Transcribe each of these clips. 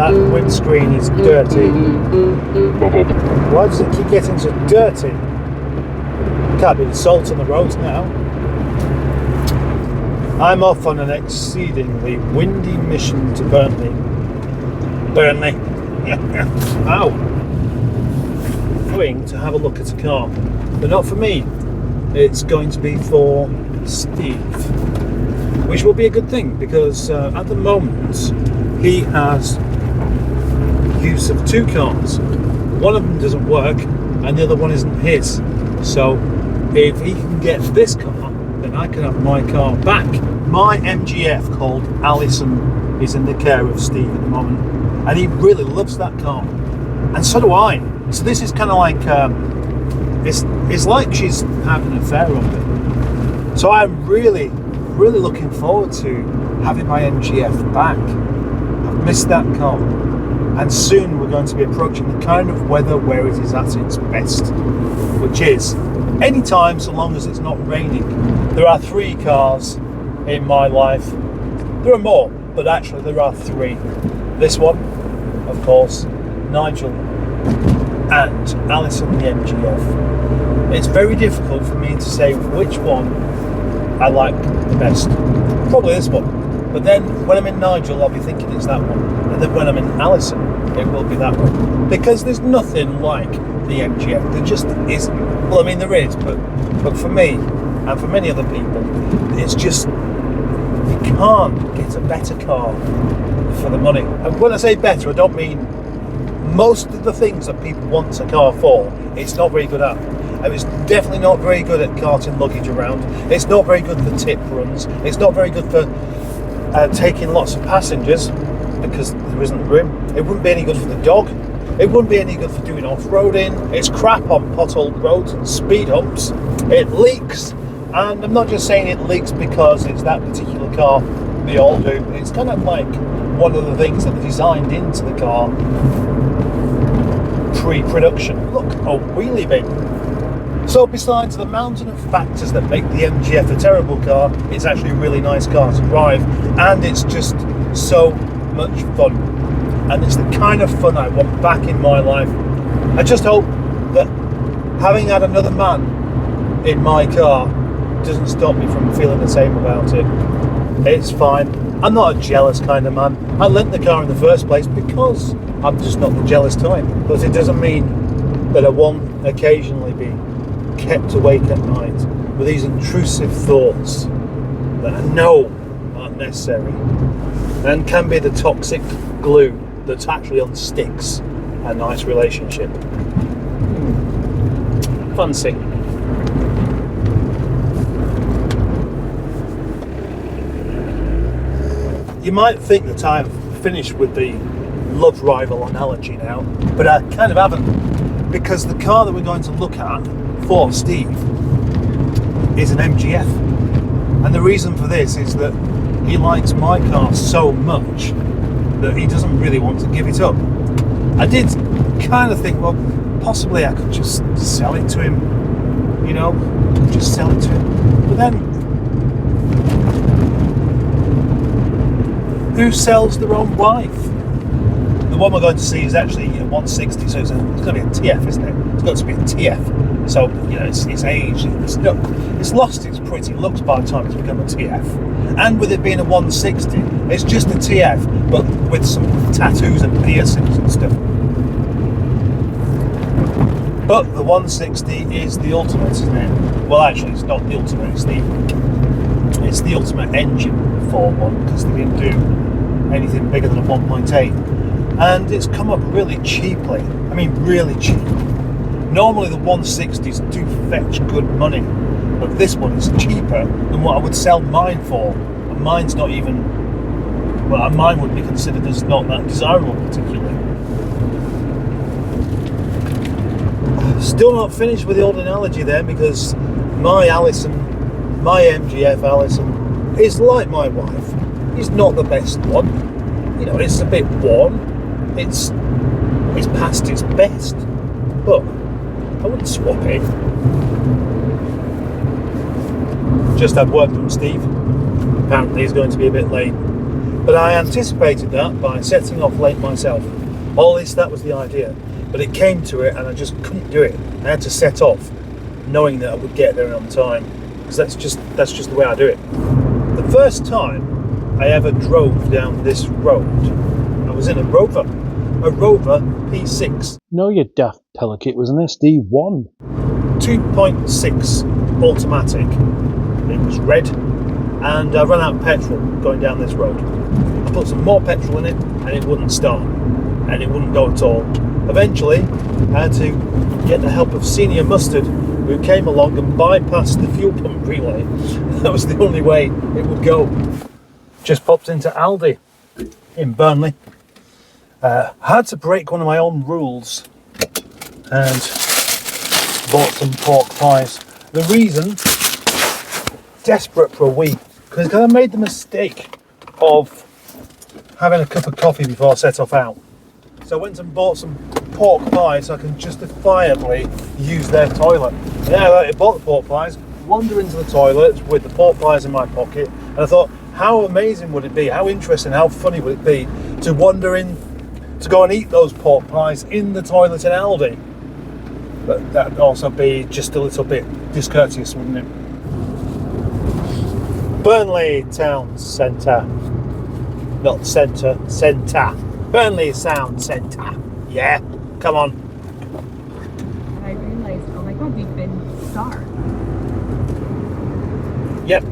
That windscreen is dirty. Why does it keep getting so dirty? Can't be the salt on the roads now. I'm off on an exceedingly windy mission to Burnley. Ow! Going to have a look at a car, but not for me. It's going to be for Steve, which will be a good thing because at the moment he has use of two cars. One of them doesn't work and the other one isn't his. So if he can get this car, then I can have my car back. My MGF called Alison is in the care of Steve at the moment, and he really loves that car, and so do I. So this is kind of like it's like she's having an affair on me. So I'm really looking forward to having my MGF back. I've missed that car, and soon we're going to be approaching the kind of weather where it is at its best, which is any time so long as it's not raining. There are 3 cars in my life. There are more, but actually there are 3. This one, of course, Nigel, and Alison the MGF. It's very difficult for me to say which one I like the best. Probably this one. But then when I'm in Nigel, I'll be thinking it's that one. And then when I'm in Alison, it will be that one. Because there's nothing like the MGF. There just isn't. Well, I mean, there is, but for me, and for many other people, it's just, you can't get a better car for the money. And when I say better, I don't mean most of the things that people want a car for, it's not very good at. And it's definitely not very good at carting luggage around. It's not very good for tip runs. It's not very good for taking lots of passengers because there isn't room. It wouldn't be any good for the dog. It wouldn't be any good for doing off-roading. It's crap on potholed roads and speed humps. It leaks. And I'm not just saying it leaks because it's that particular car. They all do. It's kind of like one of the things that are designed into the car pre-production. Look, a wheelie bin. So besides the mountain of factors that make the MGF a terrible car, it's actually a really nice car to drive, and it's just so much fun. And it's the kind of fun I want back in my life. I just hope that having had another man in my car doesn't stop me from feeling the same about it. It's fine. I'm not a jealous kind of man. I lent the car in the first place because I'm just not the jealous type. But it doesn't mean that I won't occasionally be kept awake at night with these intrusive thoughts that I know aren't necessary and can be the toxic glue that actually unsticks a nice relationship. Fancy. You might think that I've finished with the love rival analogy now, but I kind of haven't, because the car that we're going to look at for Steve is an MGF, and the reason for this is that he likes my car so much that he doesn't really want to give it up. I did kind of think, well, possibly I could just sell it to him, you know, just sell it to him. But then, who sells their own wife? The one we're going to see is actually a 160, so it's going to be a TF, isn't it? It's got to be a TF. So, you know, it's aged, it's lost its pretty looks by the time it's become a TF. And with it being a 160, it's just a TF, but with some tattoos and piercings and stuff. But the 160 is the ultimate, isn't it? Well, actually, it's not the ultimate, it's the ultimate engine for one, because they didn't do anything bigger than a 1.8. And it's come up really cheaply. I mean, really cheap. Normally the 160s do fetch good money, but this one is cheaper than what I would sell mine for. And mine's not even, well, mine would be considered as not that desirable particularly. Still not finished with the old analogy there, because my Alison, my MGF Alison, is like my wife. It's not the best one. You know, it's a bit worn. It's past its best, but I wouldn't swap it. Just had work from Steve. Apparently he's going to be a bit late. But I anticipated that by setting off late myself. Or at least that was the idea. But it came to it and I just couldn't do it. I had to set off knowing that I would get there on time. Because that's just the way I do it. The first time I ever drove down this road, I was in a Rover P6. No, you daft pellic, it was an SD1. 2.6 automatic. It was red, and I ran out of petrol going down this road. I put some more petrol in it, and it wouldn't start, and it wouldn't go at all. Eventually, I had to get the help of Senior Mustard, who came along and bypassed the fuel pump relay. That was the only way it would go. Just popped into Aldi in Burnley. I had to break one of my own rules and bought some pork pies. The reason, desperate for a wee, because I made the mistake of having a cup of coffee before I set off out. So I went and bought some pork pies so I can justifiably use their toilet. Yeah, I bought the pork pies, wander into the toilet with the pork pies in my pocket, and I thought, how amazing would it be, how interesting, how funny would it be to wander in, to go and eat those pork pies in the toilet in Aldi? But that'd also be just a little bit discourteous, wouldn't it? Burnley Town Centre. Not centre, centre. Burnley Sound Centre. Yeah, come on. And I realized, oh my god, we've been starved. Yep.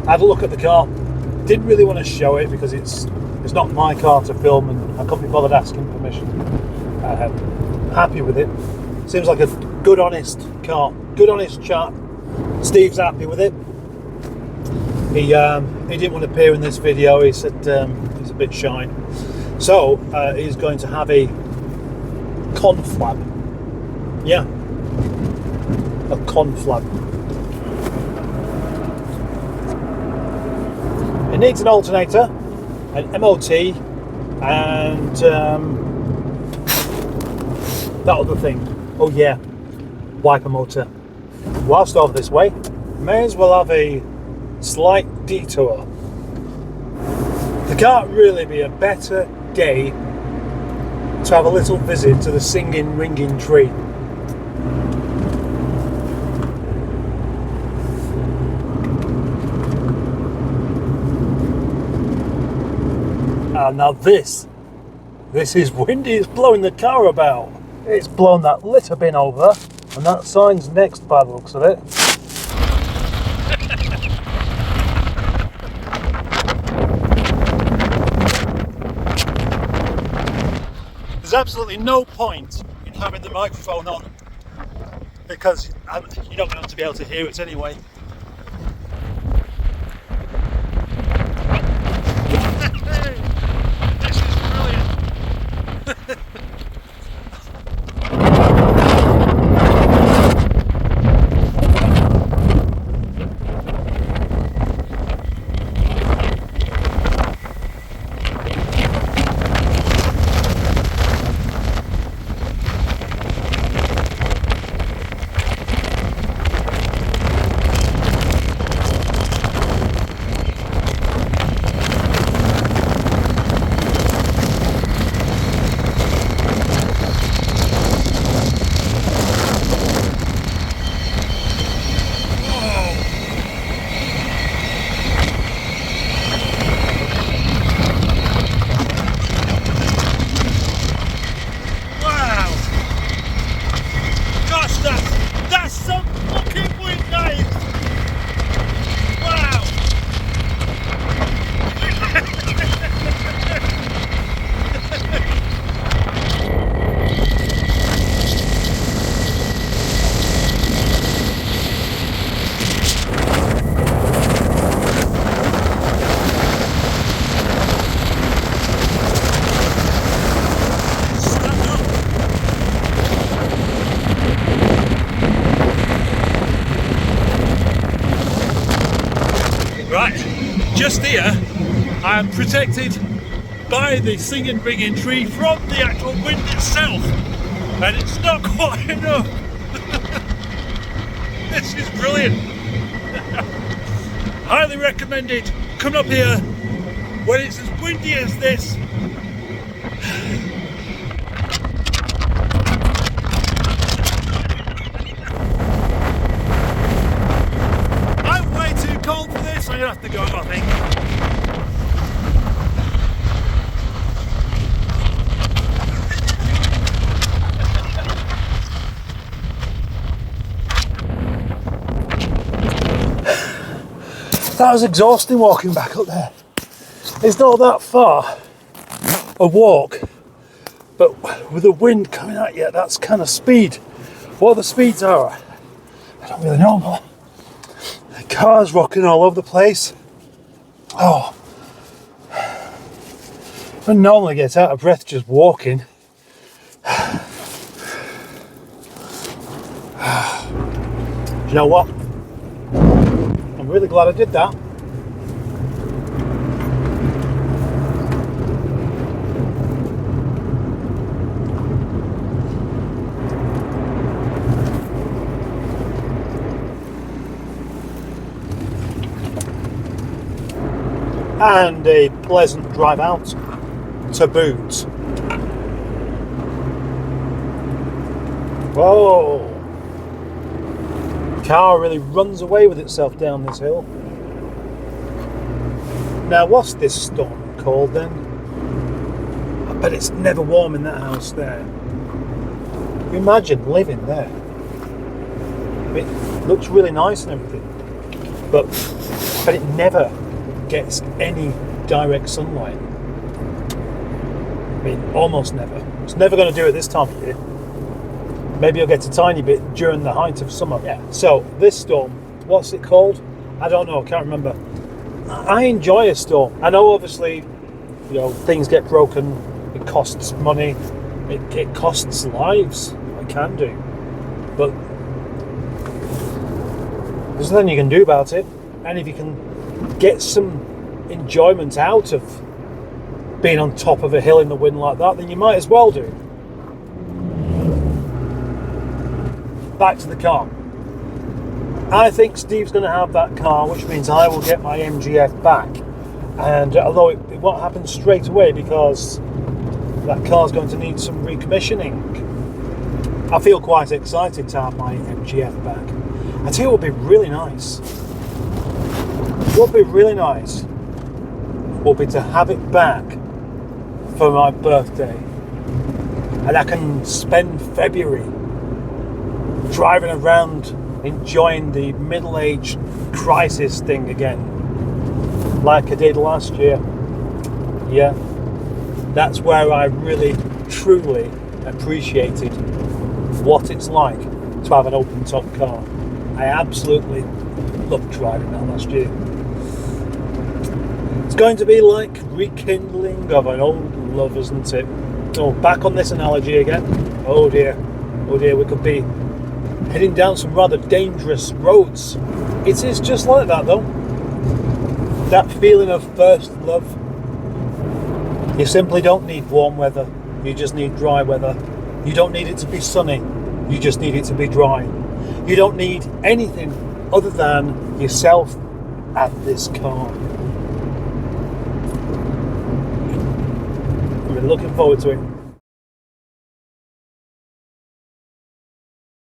Had a look at the car. Didn't really want to show it because it's not my car to film and I couldn't be bothered asking permission. Happy with it. Seems like a good, honest car. Good, honest chap. Steve's happy with it. He didn't want to appear in this video. He said he's a bit shy. So he's going to have a conflab. Yeah. A conflab. It needs an alternator, an MOT, and that other thing. Oh yeah, wiper motor. Whilst over this way, may as well have a slight detour. There can't really be a better day to have a little visit to the singing, ringing tree. Now this is windy, it's blowing the car about. It's blown that litter bin over, and that sign's next by the looks of it. There's absolutely no point in having the microphone on, because you're not going to be able to hear it anyway. Right, just here, I am protected by the singing ringing tree from the actual wind itself, and it's not quite enough. This is brilliant. Highly recommended. Come up here, when it's as windy as this. I'm way too cold for this, I'm gonna have to go, I think. That was exhausting walking back up there. It's not that far a walk, but with the wind coming at you, that's kind of speed. What the speeds are, I don't really know, but the car's rocking all over the place. Oh, I normally get out of breath just walking. Do you know what? I'm really glad I did that. And a pleasant drive out to Boots. Whoa! The car really runs away with itself down this hill. Now, what's this storm called then? I bet it's never warm in that house there. Can you imagine living there? It looks really nice and everything, but I bet it never gets any direct sunlight. I mean, almost never. It's never going to do it this time of year. Maybe you'll get a tiny bit during the height of summer. Yeah. So this storm, what's it called? I don't know. I can't remember. I enjoy a storm. I know, obviously, you know, things get broken. It costs money. It costs lives. It can do. But there's nothing you can do about it. And if you can get some enjoyment out of being on top of a hill in the wind like that, then you might as well do. Back to the car. I think Steve's going to have that car, which means I will get my MGF back. And although it won't happen straight away because that car's going to need some recommissioning, I feel quite excited to have my MGF back. I tell you what would be really nice. What would be really nice would be to have it back for my birthday. And I can spend February driving around enjoying the middle-age crisis thing again, like I did last year. Yeah, that's where I really, truly appreciated what it's like to have an open-top car. I absolutely loved driving that last year. It's going to be like rekindling of an old love, isn't it? Oh, back on this analogy again. Oh dear, we could be heading down some rather dangerous roads. It is just like that though. That feeling of first love. You simply don't need warm weather. You just need dry weather. You don't need it to be sunny. You just need it to be dry. You don't need anything other than yourself and this car. I'm really looking forward to it.